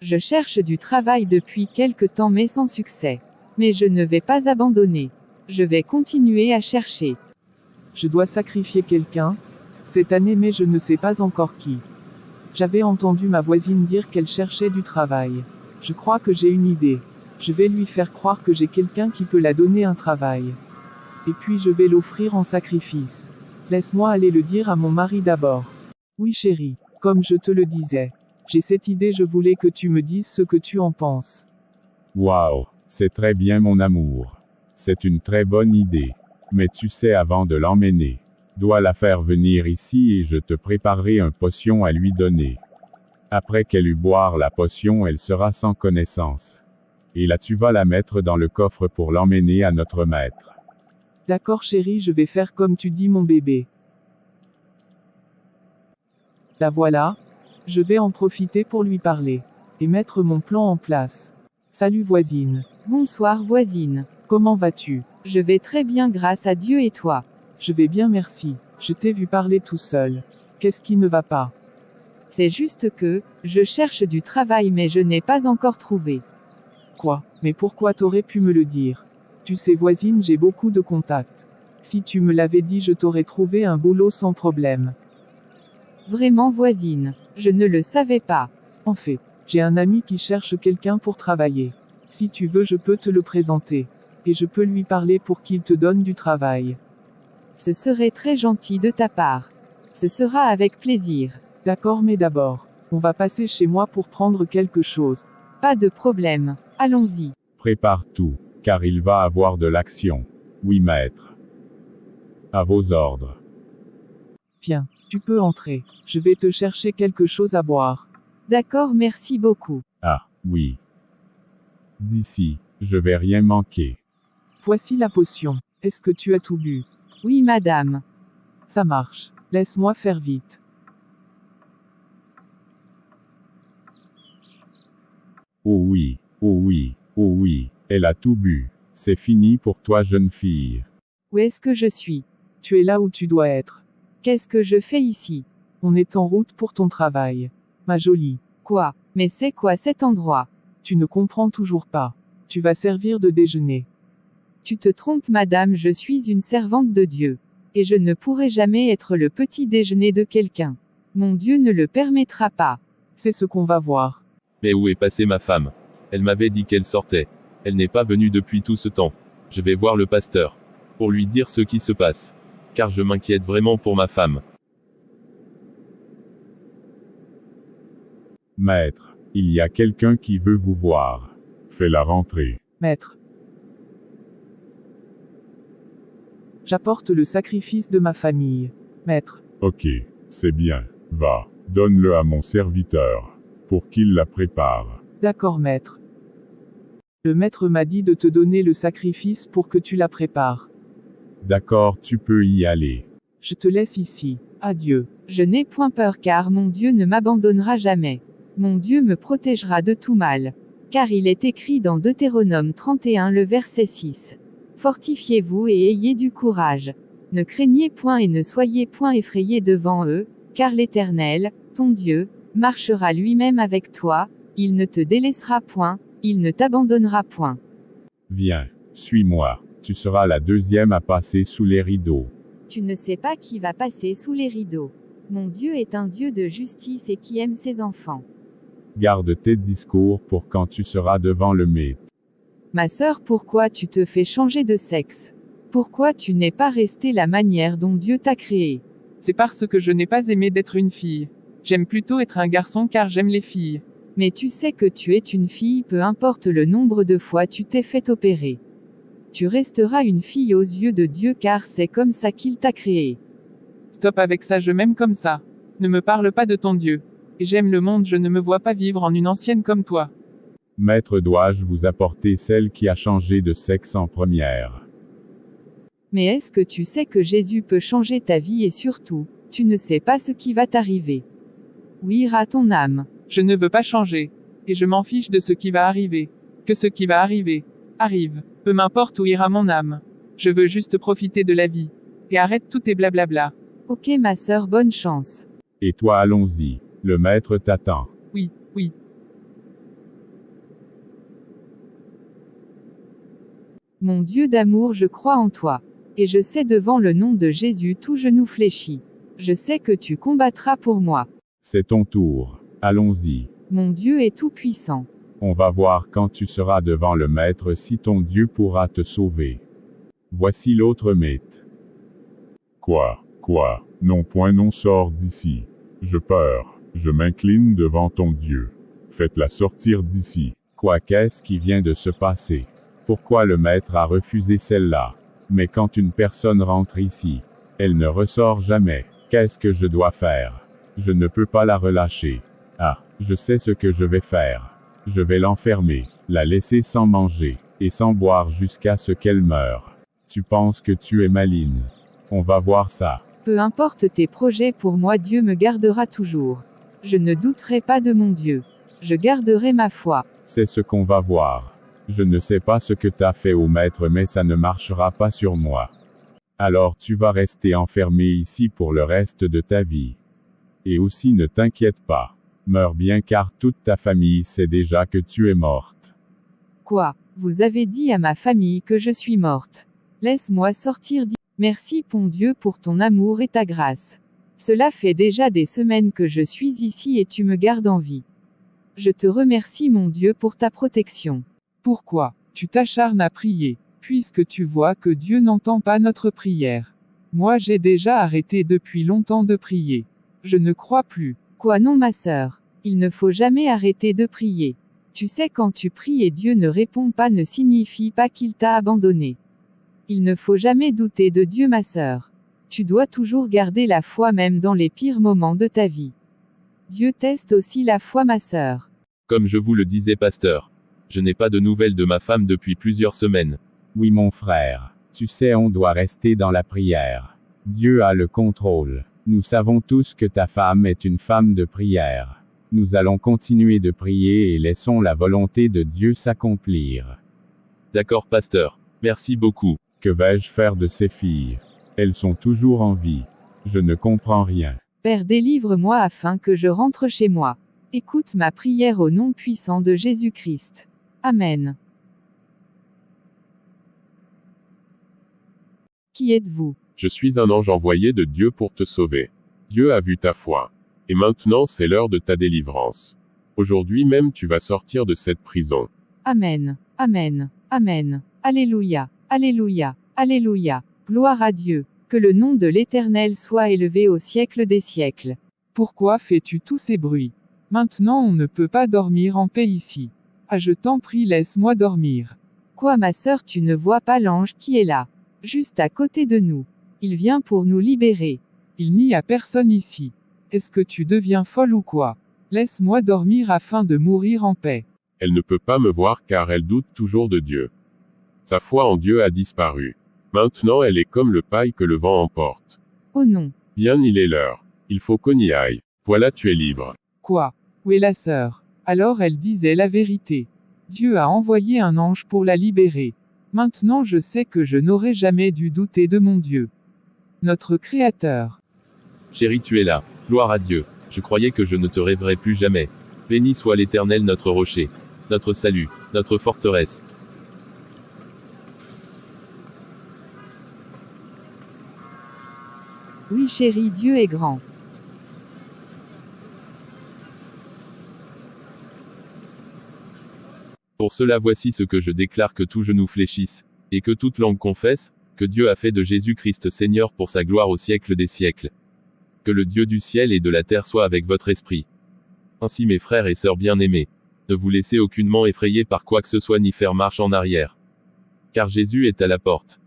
Je cherche du travail depuis quelque temps mais sans succès. Mais je ne vais pas abandonner. Je vais continuer à chercher. Je dois sacrifier quelqu'un cette année mais je ne sais pas encore qui. J'avais entendu ma voisine dire qu'elle cherchait du travail. Je crois que j'ai une idée. Je vais lui faire croire que j'ai quelqu'un qui peut la donner un travail. Et puis je vais l'offrir en sacrifice. Laisse-moi aller le dire à mon mari d'abord. Oui chérie, comme je te le disais. J'ai cette idée, je voulais que tu me dises ce que tu en penses. Waouh, c'est très bien mon amour. C'est une très bonne idée. Mais tu sais, avant de l'emmener, dois la faire venir ici et je te préparerai une potion à lui donner. Après qu'elle eut boire la potion, elle sera sans connaissance. Et là tu vas la mettre dans le coffre pour l'emmener à notre maître. D'accord chérie, je vais faire comme tu dis mon bébé. La voilà. Je vais en profiter pour lui parler. Et mettre mon plan en place. Salut voisine. Bonsoir voisine. Comment vas-tu? Je vais très bien grâce à Dieu et toi? Je vais bien merci. Je t'ai vu parler tout seul. Qu'est-ce qui ne va pas? C'est juste que, je cherche du travail mais je n'ai pas encore trouvé. Quoi? Mais pourquoi t'aurais pu me le dire? Tu sais voisine, j'ai beaucoup de contacts. Si tu me l'avais dit, je t'aurais trouvé un boulot sans problème. Vraiment voisine, je ne le savais pas. En fait, j'ai un ami qui cherche quelqu'un pour travailler. Si tu veux, je peux te le présenter. Et je peux lui parler pour qu'il te donne du travail. Ce serait très gentil de ta part. Ce sera avec plaisir. D'accord, mais d'abord, on va passer chez moi pour prendre quelque chose. Pas de problème. Allons-y. Prépare tout, car il va avoir de l'action. Oui maître. À vos ordres. Viens, tu peux entrer. Je vais te chercher quelque chose à boire. D'accord, merci beaucoup. Ah, oui. D'ici, je vais rien manquer. Voici la potion. Est-ce que tu as tout bu? Oui madame. Ça marche. Laisse-moi faire vite. Oh oui, oh oui, oh oui, elle a tout bu. C'est fini pour toi jeune fille. Où est-ce que je suis? Tu es là où tu dois être. Qu'est-ce que je fais ici? On est en route pour ton travail. Ma jolie. Quoi? Mais c'est quoi cet endroit? Tu ne comprends toujours pas. Tu vas servir de déjeuner. Tu te trompes madame, je suis une servante de Dieu. Et je ne pourrai jamais être le petit déjeuner de quelqu'un. Mon Dieu ne le permettra pas. C'est ce qu'on va voir. Mais où est passée ma femme? Elle m'avait dit qu'elle sortait. Elle n'est pas venue depuis tout ce temps. Je vais voir le pasteur. Pour lui dire ce qui se passe. Car je m'inquiète vraiment pour ma femme. Maître, il y a quelqu'un qui veut vous voir. Fais-la rentrer. Maître. J'apporte le sacrifice de ma famille. Maître. Ok, c'est bien. Va, donne-le à mon serviteur. Pour qu'il la prépare. D'accord maître. Le maître m'a dit de te donner le sacrifice pour que tu la prépares. D'accord, tu peux y aller. Je te laisse ici. Adieu. Je n'ai point peur car mon Dieu ne m'abandonnera jamais. Mon Dieu me protégera de tout mal. Car il est écrit dans Deutéronome 31 le verset 6. Fortifiez-vous et ayez du courage. Ne craignez point et ne soyez point effrayés devant eux, car l'Éternel, ton Dieu, marchera lui-même avec toi, il ne te délaissera point, il ne t'abandonnera point. Viens, suis-moi. Tu seras la deuxième à passer sous les rideaux. Tu ne sais pas qui va passer sous les rideaux. Mon Dieu est un Dieu de justice et qui aime ses enfants. Garde tes discours pour quand tu seras devant le maître. Ma sœur, pourquoi tu te fais changer de sexe? Pourquoi tu n'es pas restée la manière dont Dieu t'a créé? C'est parce que je n'ai pas aimé d'être une fille. J'aime plutôt être un garçon car j'aime les filles. Mais tu sais que tu es une fille, peu importe le nombre de fois tu t'es fait opérer. Tu resteras une fille aux yeux de Dieu car c'est comme ça qu'il t'a créé. Stop avec ça, je m'aime comme ça. Ne me parle pas de ton Dieu. Et j'aime le monde, je ne me vois pas vivre en une ancienne comme toi. Maître, dois-je vous apporter celle qui a changé de sexe en première? Mais est-ce que tu sais que Jésus peut changer ta vie et surtout, tu ne sais pas ce qui va t'arriver? Où ira ton âme? Je ne veux pas changer. Et je m'en fiche de ce qui va arriver. Que ce qui va arriver arrive. Peu m'importe où ira mon âme. Je veux juste profiter de la vie. Et arrête tout tes blablabla. Ok ma sœur, bonne chance. Et toi allons-y. Le maître t'attend. Oui, oui. Mon Dieu d'amour, je crois en toi. Et je sais devant le nom de Jésus tout genou fléchi. Je sais que tu combattras pour moi. C'est ton tour. Allons-y. Mon Dieu est tout-puissant. On va voir quand tu seras devant le Maître si ton Dieu pourra te sauver. Voici l'autre mythe. Quoi? Non point non, sors d'ici. Je peur, je m'incline devant ton Dieu. Faites-la sortir d'ici. Quoi, qu'est-ce qui vient de se passer? Pourquoi le Maître a refusé celle-là? Mais quand une personne rentre ici, elle ne ressort jamais. Qu'est-ce que je dois faire? Je ne peux pas la relâcher. Ah, je sais ce que je vais faire. Je vais l'enfermer, la laisser sans manger, et sans boire jusqu'à ce qu'elle meure. Tu penses que tu es maligne. On va voir ça. Peu importe tes projets, pour moi Dieu me gardera toujours. Je ne douterai pas de mon Dieu. Je garderai ma foi. C'est ce qu'on va voir. Je ne sais pas ce que t'as fait au Maître, mais ça ne marchera pas sur moi. Alors tu vas rester enfermé ici pour le reste de ta vie. Et aussi ne t'inquiète pas. Meurs bien, car toute ta famille sait déjà que tu es morte. Quoi? Vous avez dit à ma famille que je suis morte. Laisse-moi sortir d'ici. Merci, bon Dieu, pour ton amour et ta grâce. Cela fait déjà des semaines que je suis ici et tu me gardes en vie. Je te remercie, mon Dieu, pour ta protection. Pourquoi tu t'acharnes à prier, puisque tu vois que Dieu n'entend pas notre prière? Moi j'ai déjà arrêté depuis longtemps de prier. Je ne crois plus. Quoi, non, ma sœur? Il ne faut jamais arrêter de prier. Tu sais, quand tu pries et Dieu ne répond pas ne signifie pas qu'il t'a abandonné. Il ne faut jamais douter de Dieu, ma sœur. Tu dois toujours garder la foi même dans les pires moments de ta vie. Dieu teste aussi la foi, ma sœur. Comme je vous le disais, pasteur. Je n'ai pas de nouvelles de ma femme depuis plusieurs semaines. Oui, mon frère. Tu sais, on doit rester dans la prière. Dieu a le contrôle. Nous savons tous que ta femme est une femme de prière. Nous allons continuer de prier et laissons la volonté de Dieu s'accomplir. D'accord, pasteur. Merci beaucoup. Que vais-je faire de ces filles? Elles sont toujours en vie. Je ne comprends rien. Père, délivre-moi afin que je rentre chez moi. Écoute ma prière au nom puissant de Jésus-Christ. Amen. Qui êtes-vous? Je suis un ange envoyé de Dieu pour te sauver. Dieu a vu ta foi. Et maintenant c'est l'heure de ta délivrance. Aujourd'hui même tu vas sortir de cette prison. Amen. Amen. Amen. Alléluia. Alléluia. Alléluia. Gloire à Dieu. Que le nom de l'Éternel soit élevé au siècle des siècles. Pourquoi fais-tu tous ces bruits? Maintenant on ne peut pas dormir en paix ici. Ah, je t'en prie, laisse-moi dormir. Quoi, ma sœur, tu ne vois pas l'ange qui est là? Juste à côté de nous. Il vient pour nous libérer. Il n'y a personne ici. Est-ce que tu deviens folle ou quoi? Laisse-moi dormir afin de mourir en paix. Elle ne peut pas me voir car elle doute toujours de Dieu. Sa foi en Dieu a disparu. Maintenant elle est comme le paille que le vent emporte. Oh non. Bien, il est l'heure. Il faut qu'on y aille. Voilà, tu es libre. Quoi? Où est la sœur? Alors elle disait la vérité. Dieu a envoyé un ange pour la libérer. Maintenant je sais que je n'aurais jamais dû douter de mon Dieu. Notre Créateur. Chérie, tu es là. Gloire à Dieu. Je croyais que je ne te rêverais plus jamais. Béni soit l'Éternel, notre rocher, notre salut, notre forteresse. Oui, chérie, Dieu est grand. Pour cela, voici ce que je déclare: que tout genou fléchisse, et que toute langue confesse, que Dieu a fait de Jésus-Christ Seigneur pour sa gloire au siècle des siècles. Que le Dieu du ciel et de la terre soit avec votre esprit. Ainsi, mes frères et sœurs bien-aimés, ne vous laissez aucunement effrayer par quoi que ce soit ni faire marche en arrière. Car Jésus est à la porte.